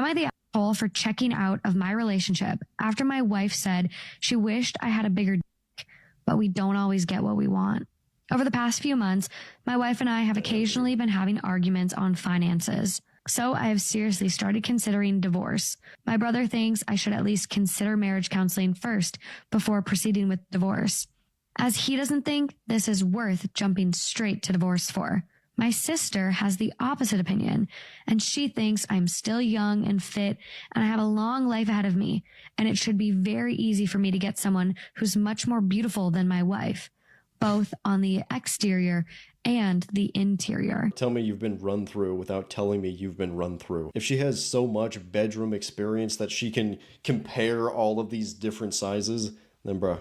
Am I the asshole for checking out of my relationship after my wife said she wished I had a bigger dick, but we don't always get what we want? Over the past few months, my wife and I have occasionally been having arguments on finances. So I have seriously started considering divorce. My brother thinks I should at least consider marriage counseling first before proceeding with divorce, as he doesn't think this is worth jumping straight to divorce for. My sister has the opposite opinion, and she thinks I'm still young and fit and I have a long life ahead of me, and it should be very easy for me to get someone who's much more beautiful than my wife, both on the exterior and the interior. Tell me you've been run through without telling me you've been run through. If she has so much bedroom experience that she can compare all of these different sizes, then bruh,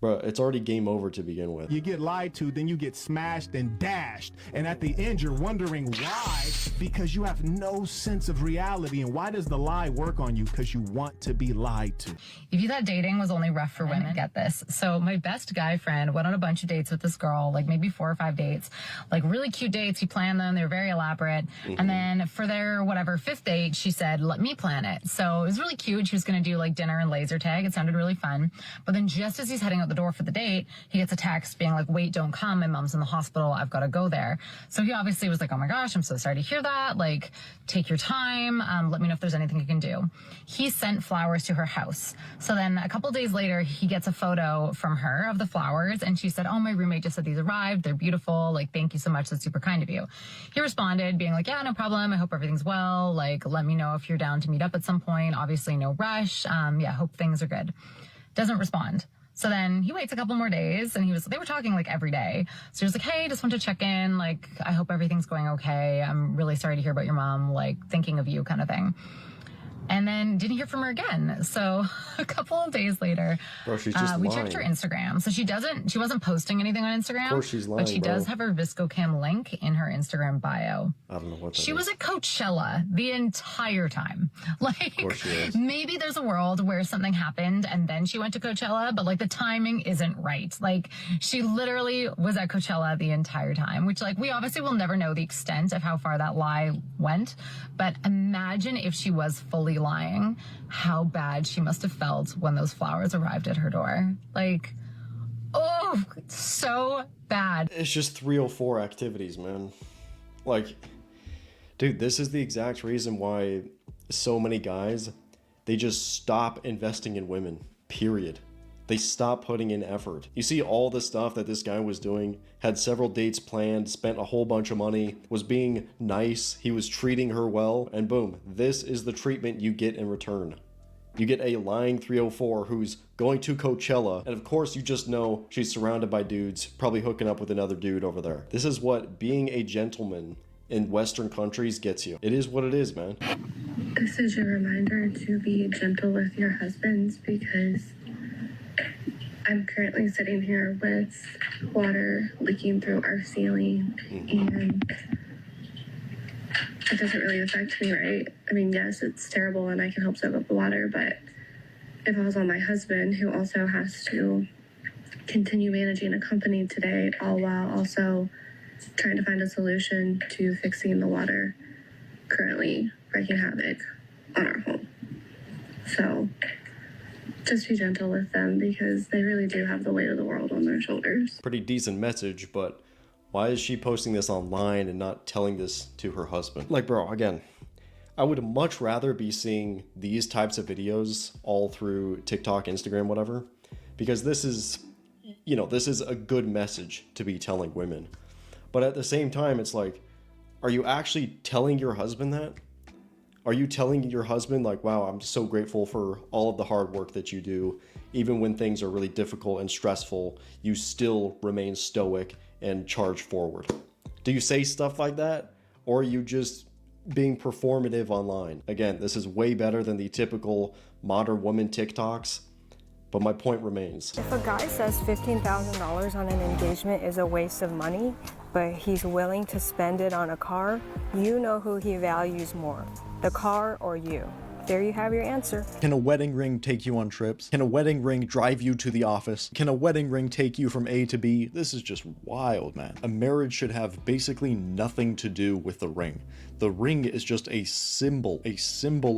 it's already game over to begin with. You get lied to, then you get smashed and dashed. And at the end, you're wondering why, because you have no sense of reality. And why does the lie work on you? Because you want to be lied to. If you thought dating was only rough for women, get this. So my best guy friend went on a bunch of dates with this girl, like maybe 4 or 5 dates, like really cute dates. He planned them. They were very elaborate. And then for their, 5th date, she said, let me plan it. So it was really cute. She was going to do like dinner and laser tag. It sounded really fun. But then just as he's heading out the door for the date, he gets a text being like, wait, don't come. My mom's in the hospital. I've got to go there. So he obviously was like, oh my gosh, I'm so sorry to hear that. Like, take your time. Let me know if there's anything you can do. He sent flowers to her house. So then a couple days later, he gets a photo from her of the flowers. And she said, oh, my roommate just said these arrived. They're beautiful. Like, thank you so much. That's super kind of you. He responded being like, yeah, no problem. I hope everything's well. Like, let me know if you're down to meet up at some point. Obviously, no rush. Yeah, hope things are good. Doesn't respond. So then he waits a couple more days, and they were talking like every day. So he was like, hey, just want to check in. Like, I hope everything's going okay. I'm really sorry to hear about your mom, like thinking of you kind of thing. And then didn't hear from her again. So a couple of days later, bro, she's just we lying. checked her Instagram. So she wasn't posting anything on Instagram. Of course she's lying, but she does have her ViscoCam link in her Instagram bio. I don't know what that She is. was at Coachella the entire time. Like, of course she is. Maybe there's a world where something happened and then she went to Coachella, but like the timing isn't right. Like, she literally was at Coachella the entire time, which like we obviously will never know the extent of how far that lie went. But imagine if she was fully lying, how bad she must have felt when those flowers arrived at her door. Like, oh, so bad. It's just 304 activities, man. Like, dude, this is the exact reason why so many guys, they just stop investing in women, period. They stop putting in effort. You see all the stuff that this guy was doing, had several dates planned, spent a whole bunch of money, was being nice, he was treating her well, and boom, this is the treatment you get in return. You get a lying 304 who's going to Coachella, and of course you just know she's surrounded by dudes, probably hooking up with another dude over there. This is what being a gentleman in Western countries gets you. It is what it is, man. This is your reminder to be gentle with your husbands, because I'm currently sitting here with water leaking through our ceiling, and it doesn't really affect me, right? I mean, yes, it's terrible and I can help soak up the water, but it falls on my husband, who also has to continue managing a company today, all while also trying to find a solution to fixing the water currently wreaking havoc on our home. So just be gentle with them, because they really do have the weight of the world on their shoulders. Pretty decent message, but why is she posting this online and not telling this to her husband? Like, bro, again, I would much rather be seeing these types of videos all through TikTok, Instagram, whatever, because this is, you know, this is a good message to be telling women. But at the same time, it's like, are you actually telling your husband that? Are you telling your husband like, wow, I'm so grateful for all of the hard work that you do. Even when things are really difficult and stressful, you still remain stoic and charge forward. Do you say stuff like that? Or are you just being performative online? Again, this is way better than the typical modern woman TikToks, but my point remains. If a guy says $15,000 on an engagement is a waste of money, but he's willing to spend it on a car, you know who he values more, the car or you. there you have your answer. Can a wedding ring take you on trips? Can a wedding ring drive you to the office? Can a wedding ring take you from A to B? This is just wild, man. A marriage should have basically nothing to do with the ring. The ring is just a symbol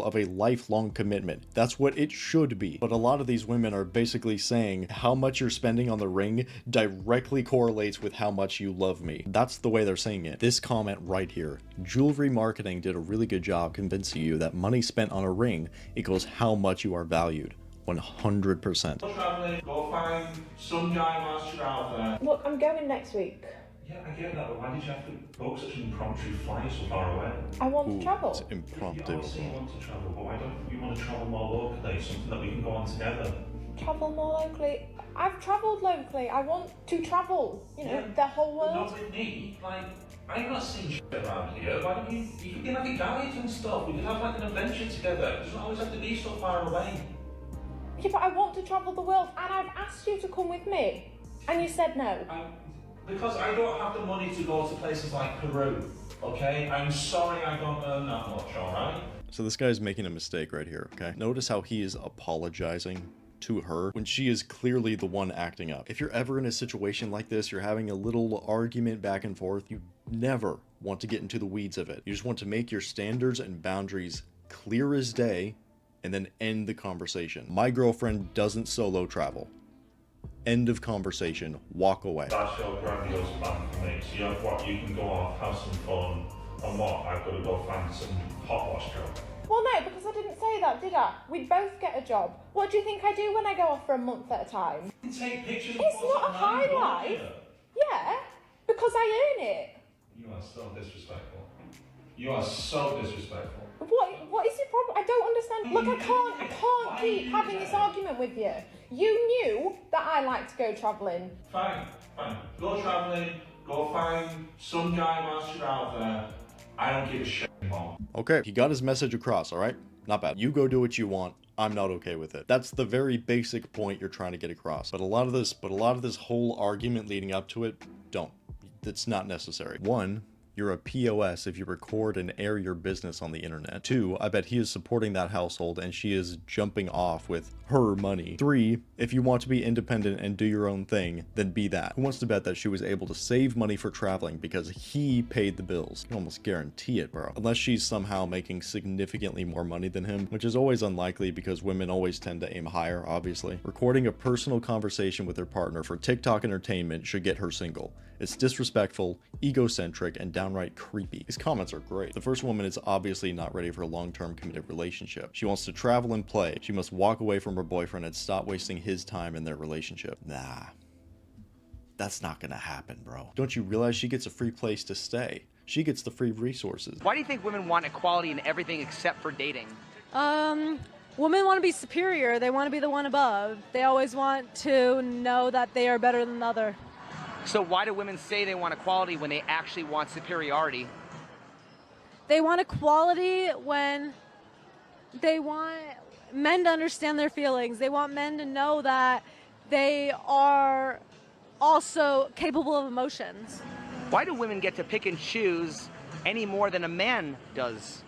of a lifelong commitment. That's what it should be. But a lot of these women are basically saying how much you're spending on the ring directly correlates with how much you love me. That's the way they're saying it. This comment right here. Jewelry marketing did a really good job convincing you that money spent on a ring equals how much you are valued. 100%. Go traveling, go find some guy whilst you're out there. Look, I'm going next week. Yeah, I get that, but why did you have to book such an impromptu flight so far away? I want to travel. It's impromptu. Obviously you want to travel, but why don't you want to travel more locally, something that we can go on together? Travel more locally? I've travelled locally. I want to travel, you know, the whole world. Not with me. Like, I'm not seeing shit around here. Why don't you could be like a guide and stuff. We could have like an adventure together. It doesn't always have to be so far away. Yeah, but I want to travel the world, and I've asked you to come with me, and you said no. Because I don't have the money to go to places like Peru, okay? I'm sorry I don't earn that much, alright? So this guy's making a mistake right here, okay? Notice how he is apologizing to her when she is clearly the one acting up. If you're ever in a situation like this, you're having a little argument back and forth, you never want to get into the weeds of it. You just want to make your standards and boundaries clear as day and then end the conversation. My girlfriend doesn't solo travel. End of conversation. Walk away. That's your grandiose plan for me. So you have what, you can go off, have some fun, and what, I've got to go find some hot wash job. Well, no, because I didn't say that, did I? We'd both get a job. What do you think I do when I go off for a month at a time? You can take pictures. It's not a high life. Yeah, because I earn it. You are so disrespectful. You are so disrespectful. What is your problem? I don't understand. Look, I can't keep having this argument with you. You knew that I like to go travelling. Fine. Go travelling, go find some guy whilst you're out there. I don't give a shit anymore. Okay, he got his message across, all right? Not bad. You go do what you want. I'm not okay with it. That's the very basic point you're trying to get across. But a lot of this whole argument leading up to it, don't. It's not necessary. One, you're a POS if you record and air your business on the internet. 2, I bet he is supporting that household and she is jumping off with her money. 3, if you want to be independent and do your own thing, then be that. Who wants to bet that she was able to save money for traveling because he paid the bills? You can almost guarantee it, bro. Unless she's somehow making significantly more money than him, which is always unlikely because women always tend to aim higher, obviously. Recording a personal conversation with her partner for TikTok entertainment should get her single. It's disrespectful, egocentric, and downright creepy. These comments are great. The first woman is obviously not ready for a long-term committed relationship. She wants to travel and play. She must walk away from her boyfriend and stop wasting his time in their relationship. Nah. That's not gonna happen, bro. Don't you realize she gets a free place to stay? She gets the free resources. Why do you think women want equality in everything except for dating? Women want to be superior. They want to be the one above. They always want to know that they are better than the other. So why do women say they want equality when they actually want superiority? They want equality when they want men to understand their feelings. They want men to know that they are also capable of emotions. Why do women get to pick and choose any more than a man does?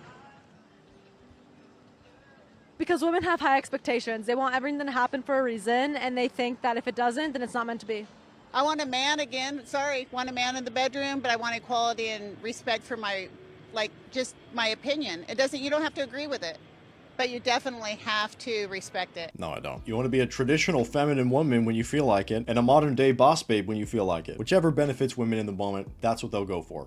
Because women have high expectations. They want everything to happen for a reason, and they think that if it doesn't, then it's not meant to be. I want a man again, want a man in the bedroom, but I want equality and respect for my, just my opinion. You don't have to agree with it, but you definitely have to respect it. No, I don't. You want to be a traditional feminine woman when you feel like it, and a modern day boss babe when you feel like it. Whichever benefits women in the moment, that's what they'll go for.